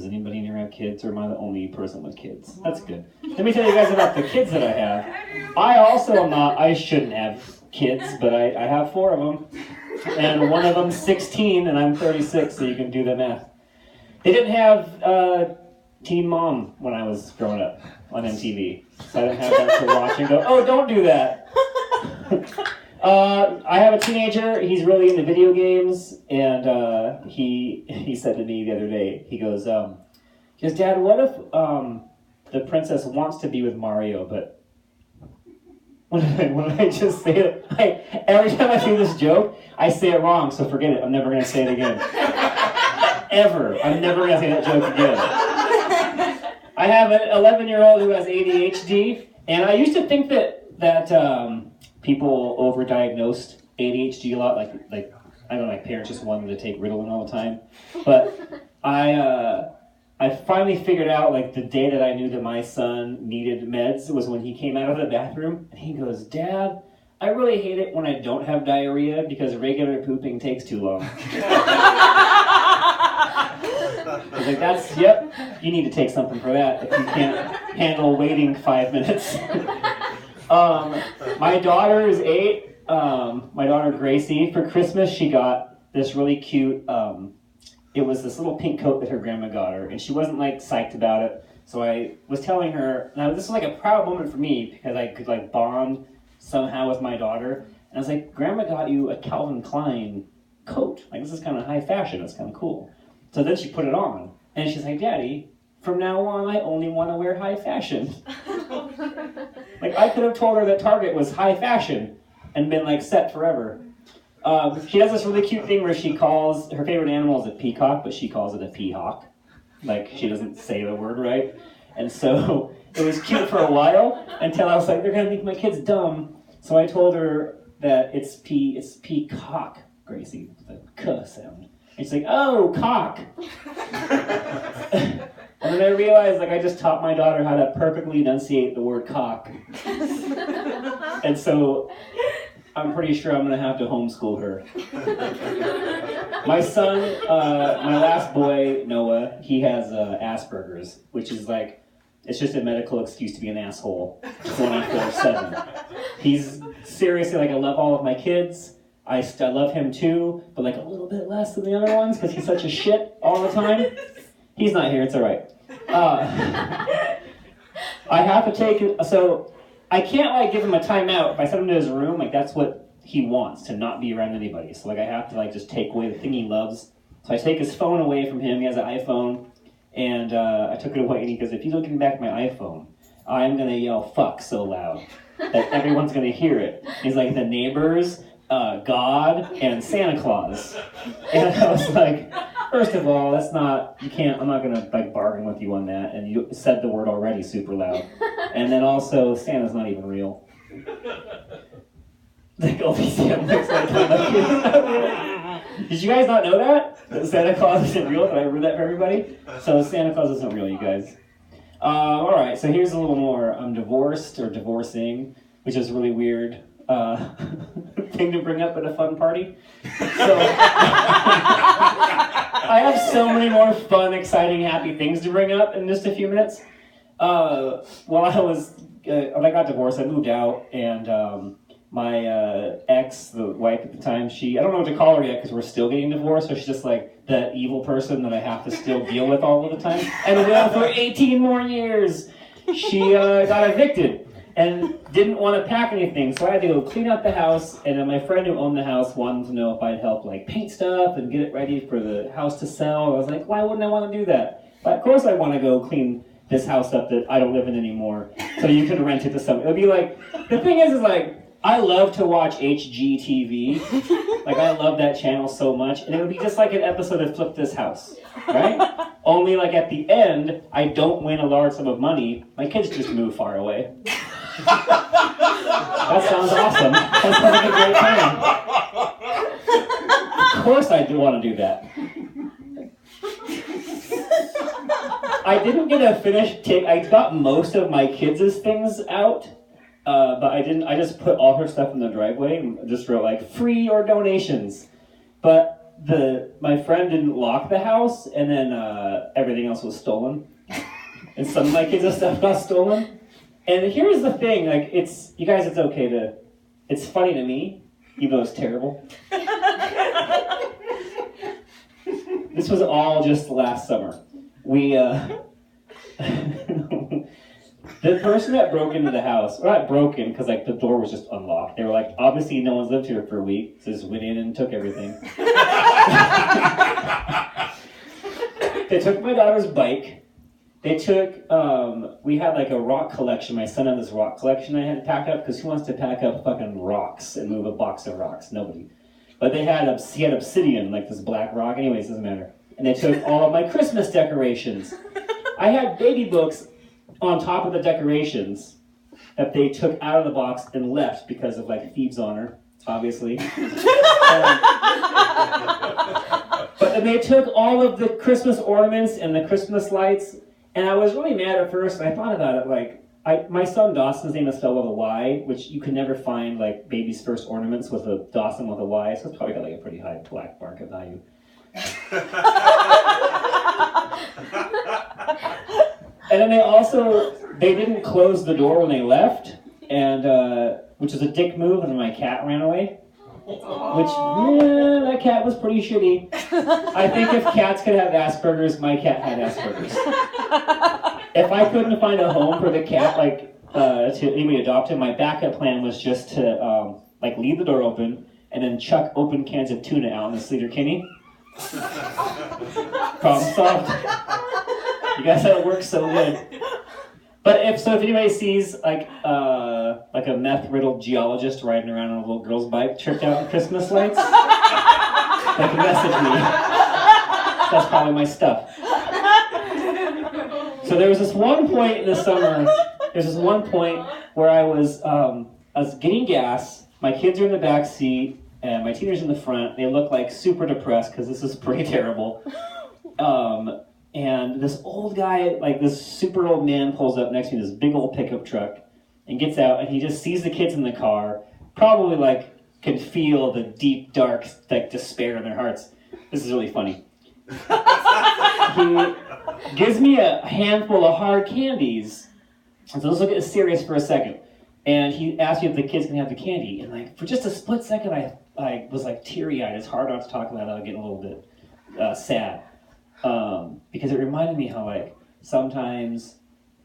Does anybody in here have kids, or am I the only person with kids? That's good. Let me tell you guys about the kids that I have. I also am not, I shouldn't have kids, but I have 4 of them. And one of them's 16, and I'm 36, so you can do the math. They didn't have Teen Mom when I was growing up on MTV. So I didn't have that to watch and go, oh, don't do that. I have a teenager. He's really into video games, and he said to me the other day, he goes, Dad, what if the princess wants to be with Mario, but when I just say it, every time I do this joke, I say it wrong, so forget it. I'm never going to say it again. Ever. I'm never going to say that joke again. I have an 11-year-old who has ADHD, and I used to think that people overdiagnosed ADHD a lot, like I don't know, my parents just wanted to take Ritalin all the time. But I finally figured out, like, the day that I knew that my son needed meds was when he came out of the bathroom, and he goes, Dad, I really hate it when I don't have diarrhea because regular pooping takes too long. I was like, yep, you need to take something for that if you can't handle waiting 5 minutes. My daughter is 8. My daughter Gracie, for Christmas, she got this really cute, it was this little pink coat that her grandma got her, and she wasn't like psyched about it. So I was telling her, now this was like a proud moment for me because I could like bond somehow with my daughter. And I was like, Grandma got you a Calvin Klein coat. Like, this is kind of high fashion. It's kind of cool. So then she put it on, and she's like, Daddy, from now on, I only want to wear high fashion. Like, I could have told her that Target was high fashion and been like set forever. She does this really cute thing where she calls, her favorite animal is a peacock, but she calls it a peahawk. Like, she doesn't say the word right. And so it was cute for a while until I was like, they're going to think my kid's dumb. So I told her that it's peacock, Gracie, the k sound. And she's like, oh, cock. And then I realized, like, I just taught my daughter how to perfectly enunciate the word cock. And so I'm pretty sure I'm going to have to homeschool her. My son, my last boy, Noah, he has Asperger's, which is like, it's just a medical excuse to be an asshole 24/7. He's seriously, like, I love all of my kids. I love him too, but like a little bit less than the other ones because he's such a shit all the time. He's not here, it's all right. I have to take it, so I can't like give him a timeout. If I send him to his room, like that's what he wants, to not be around anybody. So like I have to like just take away the thing he loves. So I take his phone away from him. He has an iPhone, and I took it away, and he goes, if you don't give me back my iPhone, I'm gonna yell fuck so loud that everyone's gonna hear it. He's like, the neighbors, God, and Santa Claus. And I was like, first of all, that's not, you can't, I'm not gonna like bargain with you on that, and you said the word already super loud. And then also, Santa's not even real. Like, all these Santa looks like Did you guys not know that? That Santa Claus isn't real? Did I ruin that for everybody? So Santa Claus isn't real, you guys. Alright, so here's a little more. I'm divorced, or divorcing, which is really weird. Thing to bring up at a fun party. So I have so many more fun, exciting, happy things to bring up in just a few minutes. When I got divorced, I moved out, and my ex, the wife at the time, I don't know what to call her yet because we're still getting divorced, so she's just like the evil person that I have to still deal with all of the time. And will for 18 more years. She got evicted and didn't want to pack anything, so I had to go clean up the house, and then my friend who owned the house wanted to know if I'd help like paint stuff and get it ready for the house to sell. I was like, why wouldn't I want to do that? But of course I want to go clean this house up that I don't live in anymore, so you can rent it to someone. It'll be like, the thing is like, I love to watch HGTV. Like, I love that channel so much, and it would be just like an episode of Flip This House, right? Only like at the end, I don't win a large sum of money. My kids just move far away. That sounds awesome. That sounds like a great plan. Of course I do want to do that. I didn't get a finished take. I got most of my kids' things out, but I didn't. I just put all her stuff in the driveway and just wrote like free or donations. But my friend didn't lock the house, and then everything else was stolen. And some of my kids' stuff got stolen. And here's the thing, like, it's okay it's funny to me, even though it's terrible. This was all just last summer. The person that broke into the house, well, not broken, because like the door was just unlocked. They were like, obviously no one's lived here for a week, so just went in and took everything. They took my daughter's bike. They took, we had like a rock collection. My son had this rock collection I had to pack up, because who wants to pack up fucking rocks and move a box of rocks? Nobody. But he had obsidian, like this black rock. Anyways, doesn't matter. And they took all of my Christmas decorations. I had baby books on top of the decorations that they took out of the box and left because of like thieves' honor, obviously. But then they took all of the Christmas ornaments and the Christmas lights, and I was really mad at first. And I thought about it like, my son Dawson's name is spelled with a Y, which you can never find like baby's first ornaments with a Dawson with a Y, so it's probably got like a pretty high black market value. And then they didn't close the door when they left, and which is a dick move, and my cat ran away. That cat was pretty shitty. I think if cats could have Asperger's, my cat had Asperger's. If I couldn't find a home for the cat, to anybody adopt him, my backup plan was just to leave the door open and then chuck open cans of tuna out in the Sleater Kinney. Problem solved. You guys how it works so good. But if anybody sees like a meth-riddled geologist riding around on a little girl's bike tripped out in Christmas lights, they can message me. That's probably my stuff. So there was this one point in the summer. There's this one point where I was getting gas. My kids are in the back seat, and my teenagers in the front. They look like super depressed because this is pretty terrible. And this old guy, like this super old man, pulls up next to me, this big old pickup truck, and gets out, and he just sees the kids in the car, probably can feel the deep, dark, despair in their hearts. This is really funny. He gives me a handful of hard candies, and so let's look at this serious for a second. And he asked me if the kids can have the candy, and for just a split second, I was teary-eyed. It's hard not to talk about it. I was getting a little bit sad. Because it reminded me how sometimes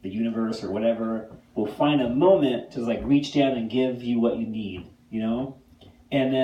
the universe or whatever will find a moment to reach down and give you what you need, And then